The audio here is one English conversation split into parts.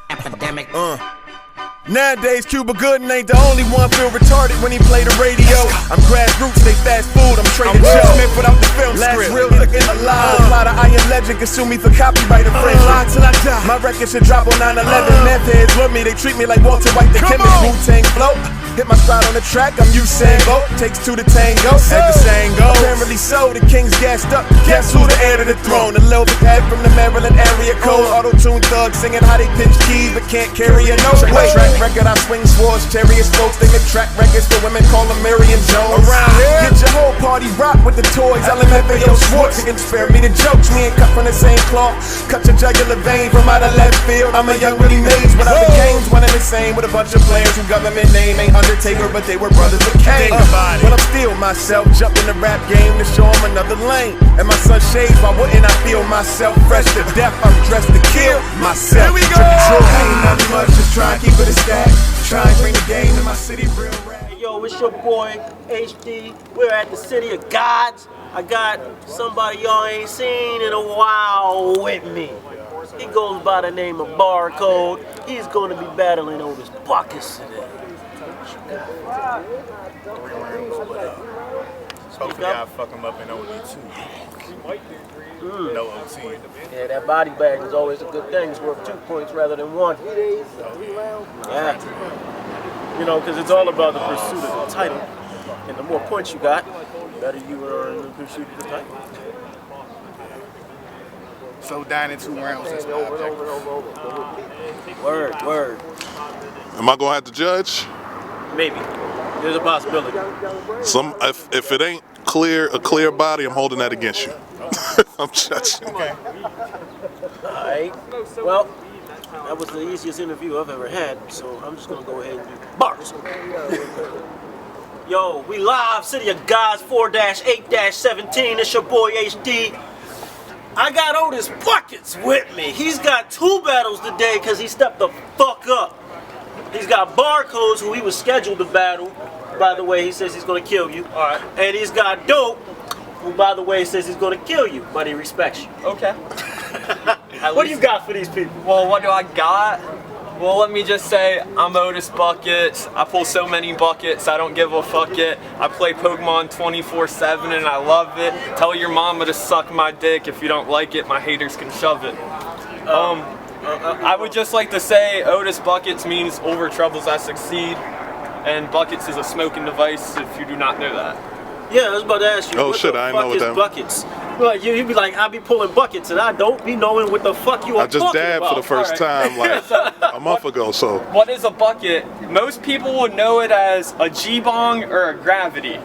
Epidemic. Nowadays, Cuba Gooding ain't the only one feel retarded when he play the radio. I'm grassroots, they fast food, I'm Trader Joe. Smith without the film script. Last real looking alive. A lot of Iron Legend can sue me for copyright infringement. Till I die. My record should drop on 9/11. Meth heads with me, they treat me like Walter White the chemist. Wu-Tang flow. Hit my stride on the track, I'm Usain Bolt. Takes two to tango, as the saying goes. Apparently so, the king's gassed up. Guess who the heir to the throne? A little bit head from the Maryland area code. Auto-tune thugs singing how they pinch keys, but can't carry a note. Track record, I swing swords, chariots, folks thinking track records for women call them Marion Jones. Around here, get your whole party rock with the toys. LMFAO Schwartz, you can spare me the jokes. We ain't cut from the same cloth. Cut your jugular vein from out of left field. I'm a young Willie Mays, but other games one and the same with a bunch of players who government name ain't Undertaker, but they were brothers with Kane. But I'm still myself, jump in the rap game to show them another lane. And my son shades, why wouldn't I feel myself fresh to death? I'm dressed to kill myself. Here we go. Ain't nothing much, just try and keep it a stack. Try and bring the game to my city real rap. Hey, yo, it's your boy HD. We're at the City of Gods. I got somebody y'all ain't seen in a while with me. He goes by the name of Barcode. He's going to be battling Otis Bucketz today. Hopefully I fuck him up in OD too. No OT. Yeah, that body bag is always a good thing. It's worth 2 points rather than 1. Yeah. You know, because it's all about the pursuit of the title. And the more points you got, the better you are in the pursuit of the title. So down in 2 rounds, that's my objective. Word. Am I gonna have to judge? Maybe. There's a possibility. If it ain't a clear body, I'm holding that against you. I'm judging. Okay. Alright. Well, that was the easiest interview I've ever had, so I'm just gonna go ahead and do bars. Yo, we live, City of Gods 4-8-17. It's your boy HD. I got Otis Bucketz with me. He's got 2 battles today because he stepped the fuck up. He's got Barcodes, who he was scheduled to battle. By the way, he says he's going to kill you. All right. And he's got Dope, who, by the way, says he's going to kill you, but he respects you. Okay. What do you got for these people? Well, what do I got? Well, let me just say, I'm Otis Bucketz. I pull so many buckets, I don't give a fuck it. I play Pokemon 24/7 and I love it. Tell your mama to suck my dick. If you don't like it, my haters can shove it. I would just like to say Otis Bucketz means over troubles I succeed. And Bucketz is a smoking device if you do not know that. Yeah, I was about to ask you. Oh shit, I ain't know what that Bucketz. Like you'd be like, I be pulling buckets, and I don't be knowing what the fuck you are talking about. I just dabbed for the first time like a month ago. So what is a bucket? Most people would know it as a G-bong or a gravity.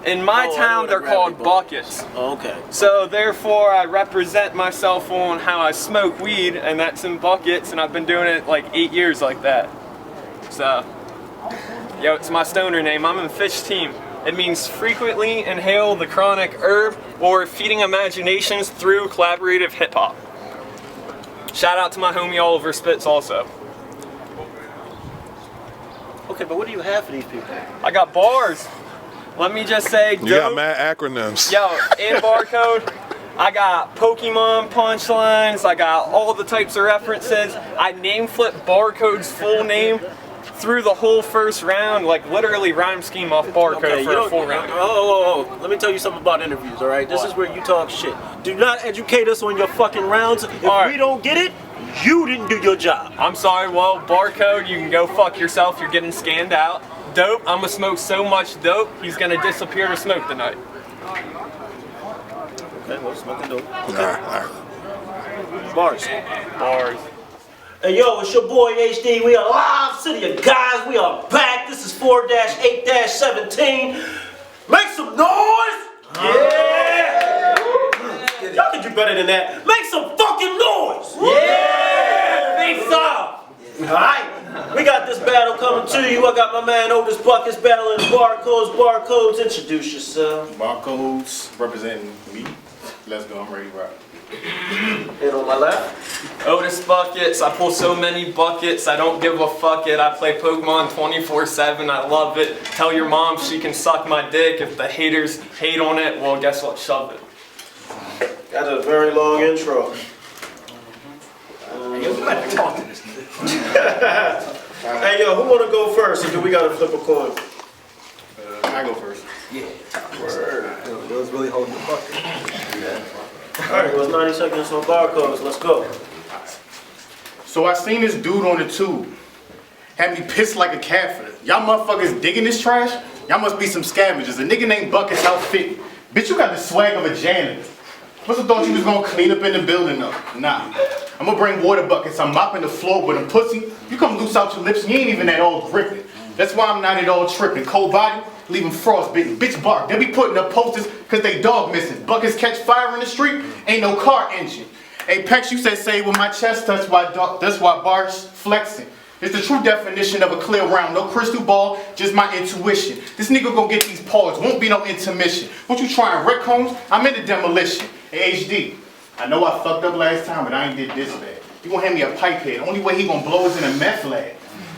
In my town, they're called buckets. Oh, okay. So therefore, I represent myself on how I smoke weed, and that's in buckets, and I've been doing it like 8 years like that. So, yo, it's my stoner name. I'm in Fish Team. It means frequently inhale the chronic herb or feeding imaginations through collaborative hip hop. Shout out to my homie Oliver Spitz also. Okay, but what do you have for these people? I got bars. Let me just say, you got mad acronyms. Yo, in Barcode, I got Pokemon punchlines, I got all the types of references. I name flip Barcode's full name through the whole first round, like literally rhyme scheme off Barcode for a full round. Oh, let me tell you something about interviews, alright? This is where you talk shit. Do not educate us on your fucking rounds. If we don't get it, you didn't do your job. I'm sorry, well, Barcode, you can go fuck yourself, you're getting scanned out. Dope, I'm gonna smoke so much dope, he's gonna disappear to smoke tonight. Okay, well, smoking dope. Okay. Alright. Bars. Hey yo, it's your boy HD. We are live, City of Guys. We are back. This is 4-8-17. Make some noise! Yeah! Y'all can do better than that. Make some fucking noise! Yeah! Face off! Alright, we got this battle coming to you. I got my man Otis Bucketz battling Barcodes. Introduce yourself. Barcodes representing me. Let's go, I'm ready to rock. And on my left? Otis Bucketz, I pull so many buckets, I don't give a fuck it. I play Pokemon 24/7, I love it. Tell your mom she can suck my dick. If the haters hate on it, well guess what, shove it. That's a very long intro. You better talk to this nigga. Hey, yo, who wanna go first? Or do we gotta flip a coin? I go first. It was really holding the bucket. All right, it was 90 seconds on barcodes. Let's go. So I seen this dude on the tube. Had me pissed like a cat for this. Y'all motherfuckers digging this trash? Y'all must be some scavengers. A nigga named Bucketz outfit. Bitch, you got the swag of a janitor. Must have thought you was gonna clean up in the building though. Nah. I'm gonna bring water buckets. I'm mopping the floor with a pussy. You come loose out your lips and you ain't even at all gripping. That's why I'm not at all tripping. Cold body, leaving frostbitten. Bitch bark. They be putting up posters cause they dog missing. Buckets catch fire in the street, ain't no car engine. Apex, you said say with my chest, that's why bars flexing. It's the true definition of a clear round. No crystal ball, just my intuition. This nigga gon' get these paws, won't be no intermission. What you trying, wreck homes? I'm into demolition. Hey, HD, I know I fucked up last time, but I ain't did this bad. You gonna hand me a pipe head. Only way he gonna blow is in a meth lab.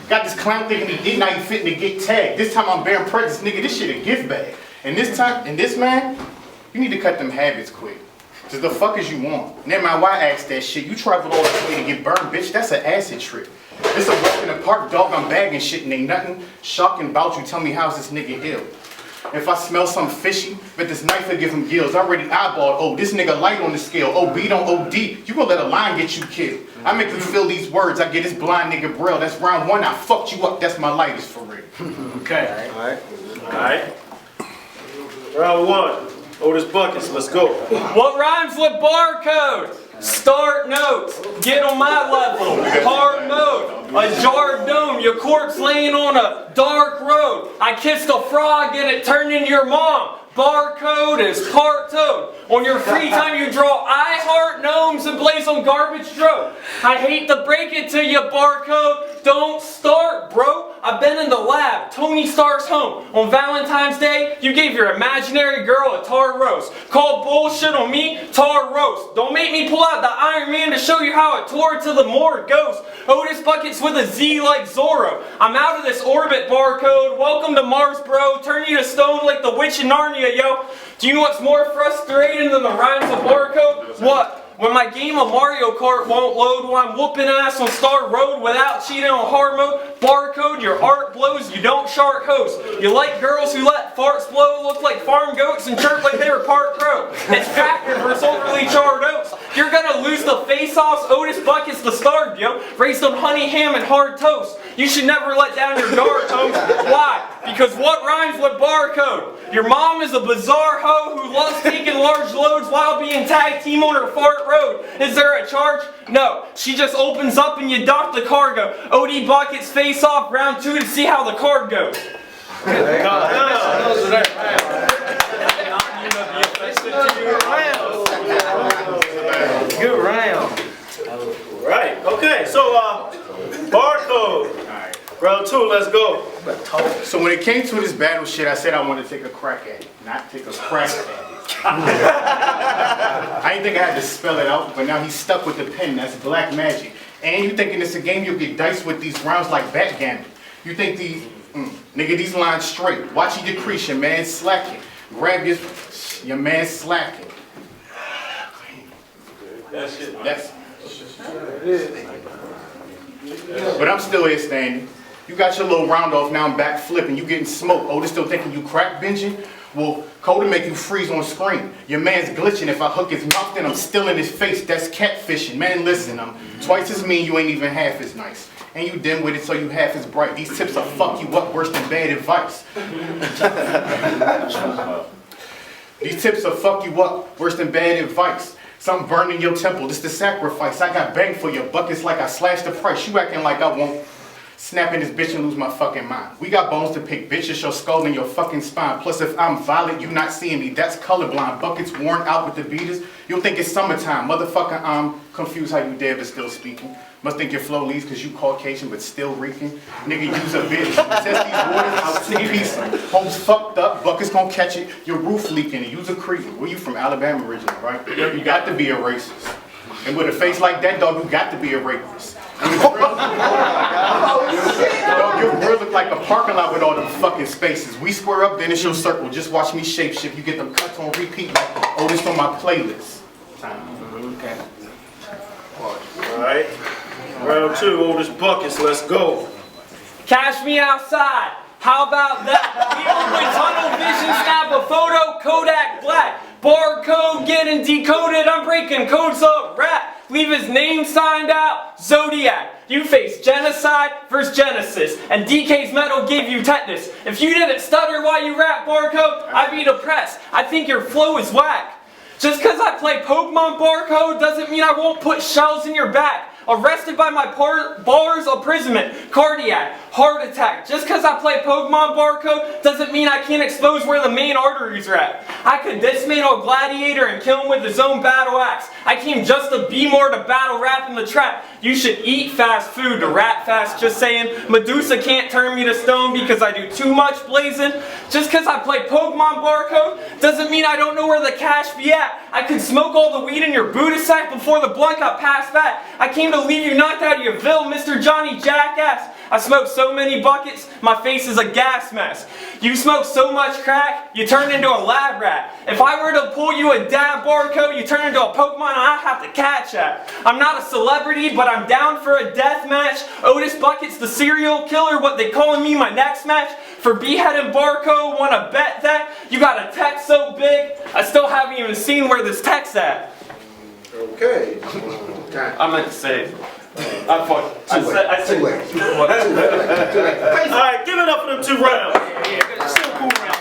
Got this clown thinking he did, now he fitting to get tagged. This time I'm bearing presents, nigga, this shit a gift bag. And this man, you need to cut them habits quick. Just the fuck as you want. Never mind why I asked that shit. You traveled all this way to get burned, bitch. That's an acid trip. It's a walk in the park, dog. I'm bagging shit and ain't nothing shocking about you. Tell me how's this nigga ill? If I smell something fishy, but this knife will give him gills. I already eyeballed. Oh, this nigga light on the scale. OB don't OD. You gonna let a line get you killed. I make you feel these words. I get this blind nigga braille. That's round one. I fucked you up. That's my lightest for real. Okay. All right. Round one. Otis Bucketz, let's go. What rhymes with barcode? Start notes. Get on my level. Hard mode. A jarred dome. Your corpse laying on a dark road. I kissed a frog and it turned into your mom. Barcode is part toad. On your free time you draw I heart gnomes and play some garbage drove. I hate to break it to you, barcode. Don't start, bro. I've been in the lab. Tony Stark's home. On Valentine's Day, you gave your imaginary girl a tar roast. Call bullshit on me, tar roast. Don't make me pull out the Iron Man to show you how it tore to the morgue ghost. Otis Bucketz with a Z like Zorro. I'm out of this orbit, barcode. Welcome to Mars, bro. Turn you to stone like the witch in Narnia, yo. Do you know what's more frustrating than the rhymes of barcode? What? When my game of Mario Kart won't load while I'm whooping ass on Star Road without cheating on hard mode, barcode, your art blows, you don't shark host. You like girls who let farts blow, look like farm goats and chirp like they were part crow. It's factored versus overly charred oats. You're gonna lose the face-offs, Otis Bucketz the starved, yo. Raised on honey, ham, and hard toast. You should never let down your guard, Holmes. Why? Because what rhymes with barcode? Your mom is a bizarre hoe who loves taking large loads while being tag team on her fart road. Is there a charge? No. She just opens up and you dock the cargo. OD Bucketz face off round 2 to see how the card goes. Good round. Right. Okay. So barcode. Round 2. Let's go. So when it came to this battle shit, I said I wanted to take a crack at it, not take a crack at it. I didn't think I had to spell it out, but now he's stuck with the pen. That's black magic. And you thinking it's a game you'll get diced with these rounds like backgammon. You think these, nigga, these lines straight. Watch you decrease, your man slacking. Grab your man slacking. That's but I'm still here standing. You got your little round off, now I'm back flipping. You getting smoked. Otis still thinking you crack binging? Well, code to make you freeze on screen. Your man's glitching. If I hook his mouth, then I'm still in his face. That's catfishing. Man, listen, I'm twice as mean, you ain't even half as nice. And you dim with it so you half as bright. These tips will fuck you up worse than bad advice. These tips will fuck you up worse than bad advice. Something burned in your temple, this the sacrifice. I got banged for your buckets like I slashed the price. You acting like I won't snap in this bitch and lose my fucking mind. We got bones to pick, bitch, it's your skull and your fucking spine. Plus if I'm violent, you not seeing me, that's colorblind. Buckets worn out with the beaters, you'll think it's summertime. Motherfucker, I'm confused how you dead but still speaking. Must think your flow leaves cause you Caucasian but still reeking. Nigga, use a bitch. Test these waters out 2 pieces. Home's fucked up, Buckets gon' catch it. Your roof leaking and use a cretin. Where you from? Alabama originally, right? You got to be a racist. And with a face like that, dog, you got to be a rapist. Dog, your world look like a parking lot with all them fucking spaces. We square up, then it's your circle. Just watch me shapeshift. You get them cuts on repeat like Otis on my playlist. Okay. Alright. Round 2, Otis Bucketz, let's go. Cash me outside. How about that? We open tunnel vision, snap a photo, Kodak black. Barcode getting decoded, I'm breaking codes up, rap. Leave his name signed out, Zodiac. You face genocide versus Genesis, and DK's metal gave you tetanus. If you didn't stutter while you rap, Barcode, I'd be depressed. I think your flow is whack. Just cause I play Pokemon, Barcode, doesn't mean I won't put shells in your back. Arrested by my bars, imprisonment, cardiac, heart attack. Just cause I play Pokemon, Barcode, doesn't mean I can't expose where the main arteries are at. I could dismantle a gladiator and kill him with his own battle axe. I came just to be more to battle rap in the trap. You should eat fast food to rap fast, just saying. Medusa can't turn me to stone because I do too much blazing. Just cause I play Pokemon, Barcode, doesn't mean I don't know where the cash be at. I could smoke all the weed in your Buddha sack before the blunt got passed back. I came to leave you knocked out of your ville, Mr. Johnny Jackass. I smoke so many buckets, my face is a gas mask. You smoke so much crack, you turn into a lab rat. If I were to pull you a dab, Barcode, you turn into a Pokemon and I have to catch that. I'm not a celebrity, but I'm down for a death match. Otis Bucketz, the serial killer, what they calling me my next match. For Behead and Barcode, wanna bet that? You got a text so big, I still haven't even seen where this text at. Okay. I meant to say, I said, Too late. Alright, give it up for them 2 rounds. Still cool round.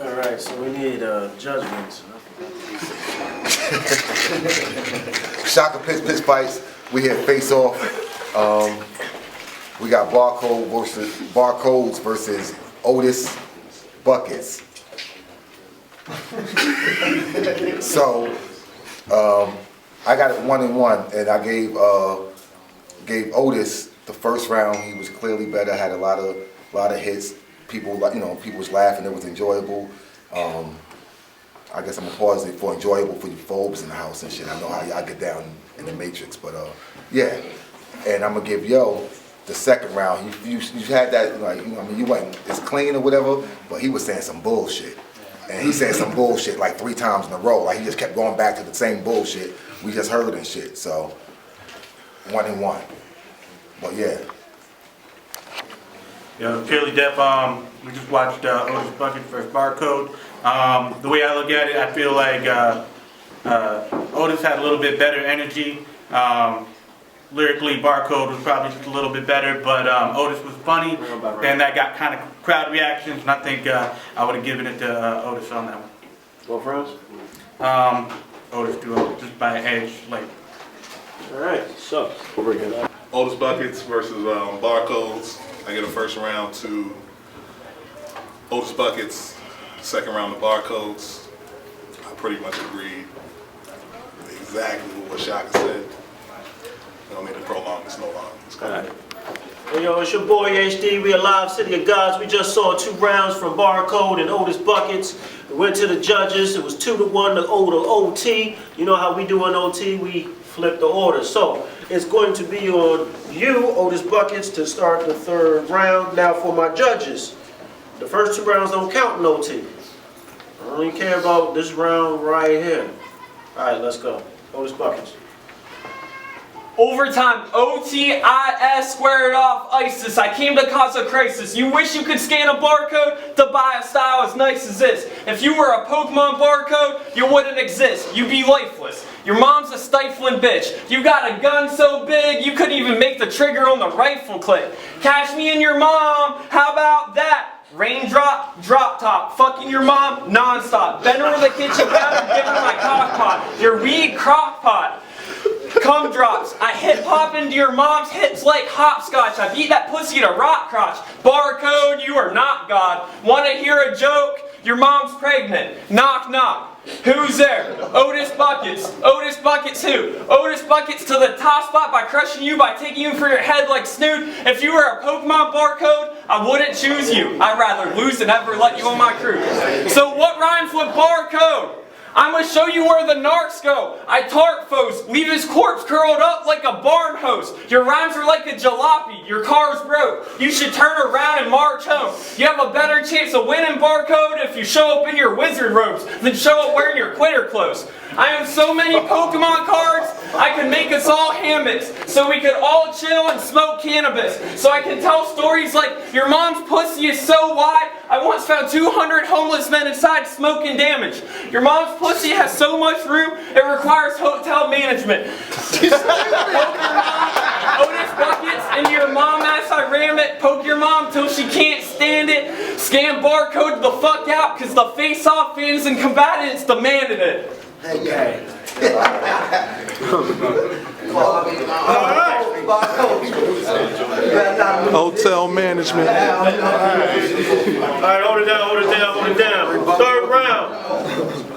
Alright, so we need judgments. Shocker pitch fights. We had face off. We got Barcodes versus Otis Bucketz. So I got it 1-1, and I gave Otis the first round. He was clearly better. Had a lot of hits. People was laughing. It was enjoyable. I guess I'm gonna pause it for enjoyable for you phobes in the house and shit. I know how y'all get down in the matrix, but yeah. And I'm gonna give Yo the second round. You had that, like, I mean, you went it's clean or whatever, but he was saying some bullshit. And he said some bullshit like 3 times in a row. Like he just kept going back to the same bullshit we just heard and shit. So 1-1. But yeah. Yeah, Purely Deaf, we just watched Otis Bucketz versus Barcode. The way I look at it, I feel like Otis had a little bit better energy. Lyrically, Barcode was probably just a little bit better, but Otis was funny, and that got kind of crowd reactions, and I think I would have given it to Otis on that one. Both rounds? Otis threw just by an edge, like. Alright, so, over again. Otis Bucketz versus Barcodes. I get a first round to Otis Bucketz, second round to Barcodes. I pretty much agreed exactly with what Shaka said. I don't mean to prolong this no longer. Alright. Hey yo, it's your boy HD. We are live City of Gods. We just saw 2 rounds from Barcode and Otis Bucketz. We went to the judges. It was 2-1 to OT. You know how we do on OT? We flip the order. So it's going to be on you, Otis Bucketz, to start the 3rd round. Now for my judges, the first 2 rounds don't count in OT. I only care about this round right here. All right, let's go. Otis Bucketz. Overtime, OTIS squared off ISIS. I came to cause a crisis. You wish you could scan a barcode to buy a style as nice as this. If you were a Pokemon Barcode, you wouldn't exist. You'd be lifeless. Your mom's a stifling bitch. You got a gun so big, you couldn't even make the trigger on the rifle click. Cash me and your mom, how about that? Raindrop, drop top, fucking your mom non-stop. Bend over the kitchen counter, give her my cock pot. Your weed crock pot. Cum drops. I hip hop into your mom's hips like hopscotch. I beat that pussy to rock crotch. Barcode, you are not God. Wanna hear a joke? Your mom's pregnant. Knock knock. Who's there? Otis Bucketz. Otis Bucketz who? Otis Bucketz to the top spot by crushing you, by taking you for your head like Snoot. If you were a Pokemon Barcode, I wouldn't choose you. I'd rather lose than ever let you on my crew. So what rhymes with Barcode? I'm gonna show you where the narcs go. I tart foes, leave his corpse curled up like a barn hose. Your rhymes are like a jalopy, your car's broke. You should turn around and march home. You have a better chance of winning Barcode if you show up in your wizard robes than show up wearing your quitter clothes. I own so many Pokemon cards, I could make us all hammocks, so we could all chill and smoke cannabis. So I can tell stories like, your mom's pussy is so wide, I once found 200 homeless men inside smoking damage. Your mom's pussy has so much room, it requires hotel management. Poke your mom, Otis Bucketz, into your mom ass, I ram it. Poke your mom till she can't stand it. Scan barcode the fuck out, cause the face-off fans and combatants demanded it. Okay. Hotel management. Alright, hold it down. Third round.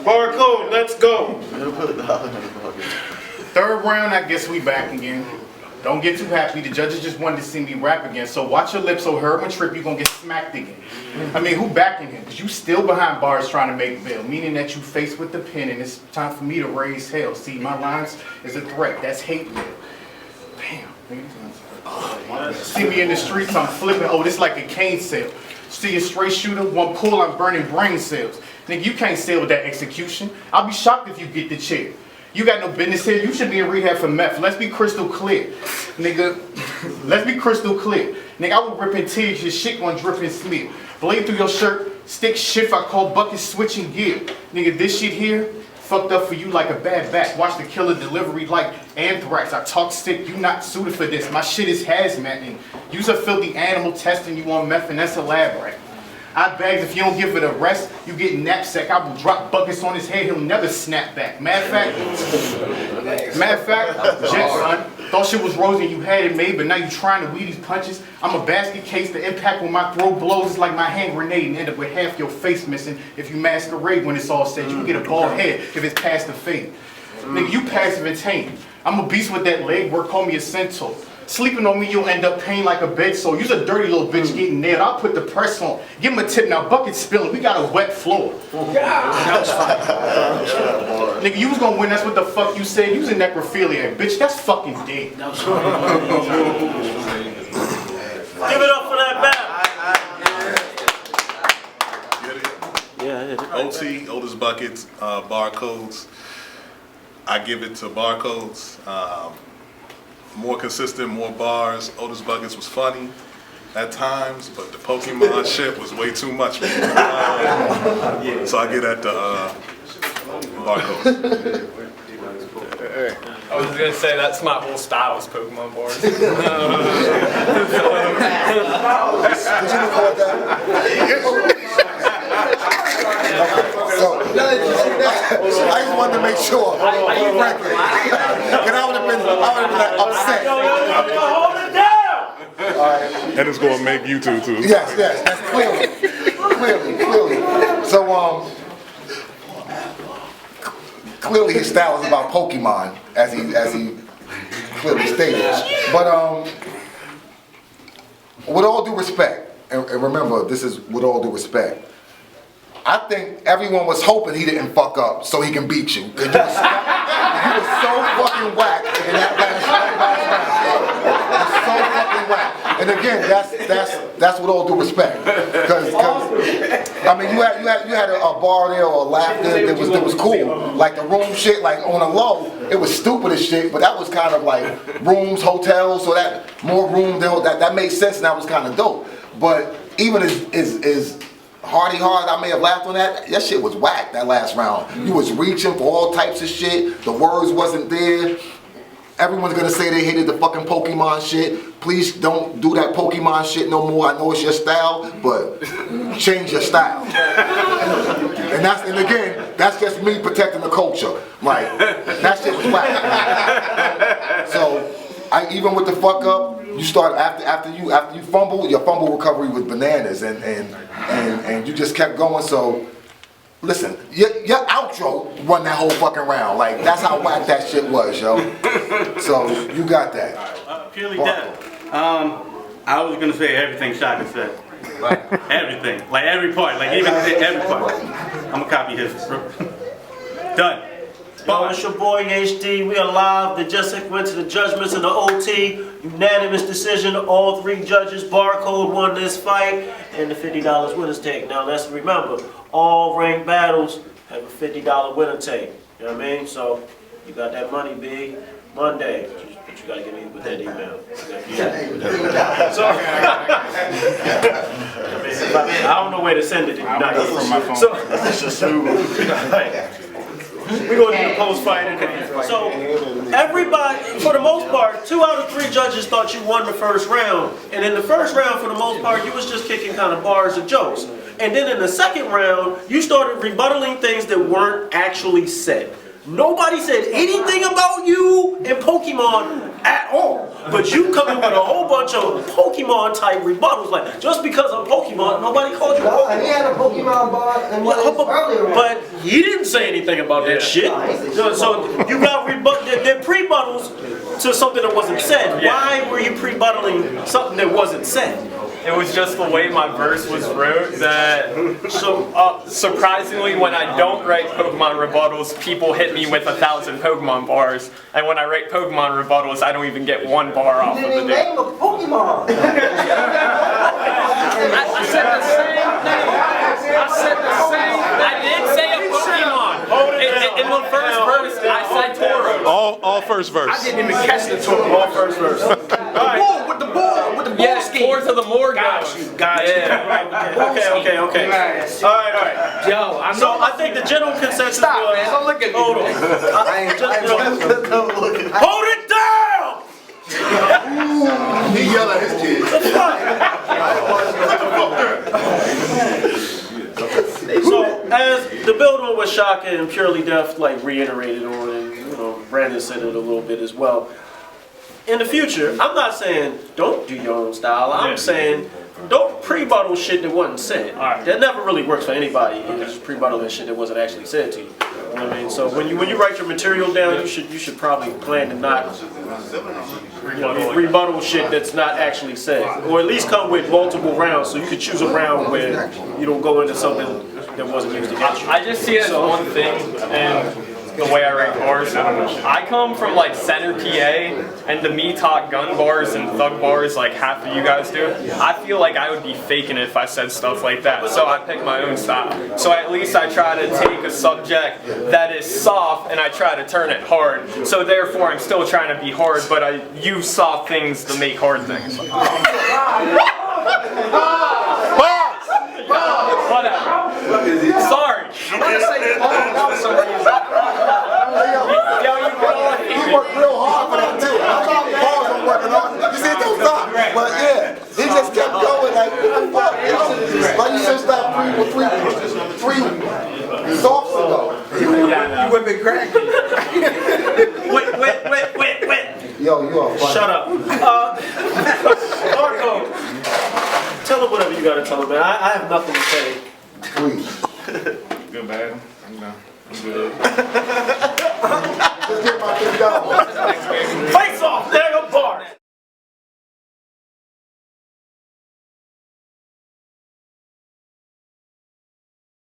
Barcode, let's go. Third round, I guess we back again. Don't get too happy, the judges just wanted to see me rap again. So watch your lips, so Herman Trip, you gonna get smacked again. I mean, who backing him? Cause you still behind bars trying to make bail, meaning that you faced with the pen and it's time for me to raise hell. See, my lines is a threat, that's hate mail. Damn, nigga. See me in the streets, I'm flipping, oh, this like a cane sale. See a straight shooter, one pull, I'm burning brain cells. Nigga, you can't sell with that execution. I'll be shocked if you get the chair. You got no business here. You should be in rehab for meth. Let's be crystal clear. Nigga, let's be crystal clear. Nigga, I will rip in tears. Your shit gonna drip and smear. Blade through your shirt. Stick shift. I call Bucketz switching gear. Nigga, this shit here fucked up for you like a bad back. Watch the killer delivery like anthrax. I talk sick. You not suited for this. My shit is hazmat. And you's a filthy animal testing you on meth and that's a lab rat. I bags if you don't give it a rest, you get knapsack. I will drop Bucketz on his head, he'll never snap back. Matter of fact, Jet son, thought shit was rosy and you had it made, but now you trying to weed these punches. I'm a basket case, the impact when my throw blows is like my hand grenade and end up with half your face missing. If you masquerade when it's all said, you can get a bald head if it's past the fade. Nigga, you passive and tame. I'm a beast with that leg work, call me a centaur. Sleeping on me, you'll end up paying like a bed sore. You's a dirty little bitch getting nailed. I'll put the press on. Give him a tip now. Bucketz spilling. We got a wet floor. Nigga, you was gonna win. That's what the fuck you said. You was a necrophiliac, bitch. That's fucking dead. Give it up for that battle. Yeah, I hit it. OT, Otis Bucketz, barcodes. I give it to barcodes. More consistent, more bars. Otis Bucketz was funny at times, but the Pokemon shit was way too much for me. So I get at the barcodes. I was gonna say that's my whole style is Pokemon bars. Did you record that? So, I just wanted to make sure. And I would have been like, upset. Hold it down! All right. And it's gonna make YouTube too. Yes, that's clearly. So, clearly his style is about Pokemon, as he clearly stated. But with all due respect, and remember, this is with all due respect, I think everyone was hoping he didn't fuck up so he can beat you. Cause you was so fucking whack in that last round. So fucking whack. And again, that's with all due respect. Cause I mean, you had a bar there or a laugh there that was cool. Like the room shit, like on a low, it was stupid as shit, but that was kind of like rooms, hotels, so that more room there, that made sense and that was kind of dope. But even as Hardy hard, I may have laughed on that. That shit was whack that last round. You was reaching for all types of shit. The words wasn't there. Everyone's gonna say they hated the fucking Pokemon shit. Please don't do that Pokemon shit no more. I know it's your style, but change your style. And again, that's just me protecting the culture. Like, that shit was whack. So, even with the fuck up, you start after you fumble, your fumble recovery was bananas, and you just kept going. So listen, your outro won that whole fucking round. Like that's how whack that shit was, yo. So you got that. Purely dead. I was gonna say everything Shaka said. Everything, like every part, like even every part. I'm gonna copy his. Done. Yo, it's your boy HD. We are live. The just went to the judgments in the OT. Unanimous decision. All three judges. Barcode won this fight. And the $50 winner's take. Now let's remember, all ranked battles have a $50 winner take. You know what I mean? So you got that money, big Monday. But you gotta get me with that email. Sorry. I don't know where to send it if you're not from my phone. So that's just we're gonna do the post-fight interview. So everybody, for the most part, 2 out of 3 judges thought you won the first round. And in the first round, for the most part, you was just kicking kind of bars or jokes. And then in the second round, you started rebuttaling things that weren't actually said. Nobody said anything about you and Pokemon at all. But you come in with a whole bunch of Pokemon type rebuttals, like just because I'm Pokemon, nobody called you Pokemon. He had a Pokemon bar and earlier. But he didn't say anything about that shit. So you got they're pre-buttals to something that wasn't said. Why were you pre-buttling something that wasn't said? It was just the way my verse was wrote that, surprisingly, when I don't write Pokemon rebuttals, people hit me with 1,000 Pokemon bars. And when I write Pokemon rebuttals, I don't even get 1 bar off of the Name day. a Pokemon. I said the same thing. I did say a Pokemon. In the first verse, I said Tauros. All first verse. I didn't even catch the Tauros. All first verse. With the ball Yeah, tours of the Morgan. Got you. Okay. All right. Yo, So I think the general consensus was. man. Don't look at me. Hold on. Hold it down! He yell at his kids. So as the building was shocking and Purely Deaf like reiterated on it, Brandon said it a little bit as well. In the future, I'm not saying don't do your own style. I'm saying don't pre-bottle shit that wasn't said. That never really works for anybody. It's just pre-bottling shit that wasn't actually said to you. You know what I mean? So when you write your material down, you should probably plan to not rebuttal shit that's not actually said, or at least come with multiple rounds so you could choose a round where you don't go into something that wasn't used against you. I just see it as one thing, and the way I write bars. I come from like center PA, and to me talk gun bars and thug bars like half of you guys do. I feel like I would be faking it if I said stuff like that, so I pick my own style. So at least I try to take a subject that is soft and I try to turn it hard. So therefore I'm still trying to be hard, but I use soft things to make hard things. Whatever. Sorry. I'm gonna say pause for some reason. He worked real hard for that too. I'm not pause I'm working on. You see, don't stop. But yeah, he just kept going like, what the fuck, yo? Like you just stopped three softs ago. You would have been cracking. Wait. Yo, you are funny. Shut up. Marco, tell him whatever you gotta tell him, man. I have nothing to say. Please. Good, bad. I'm good. Let's get my thing going.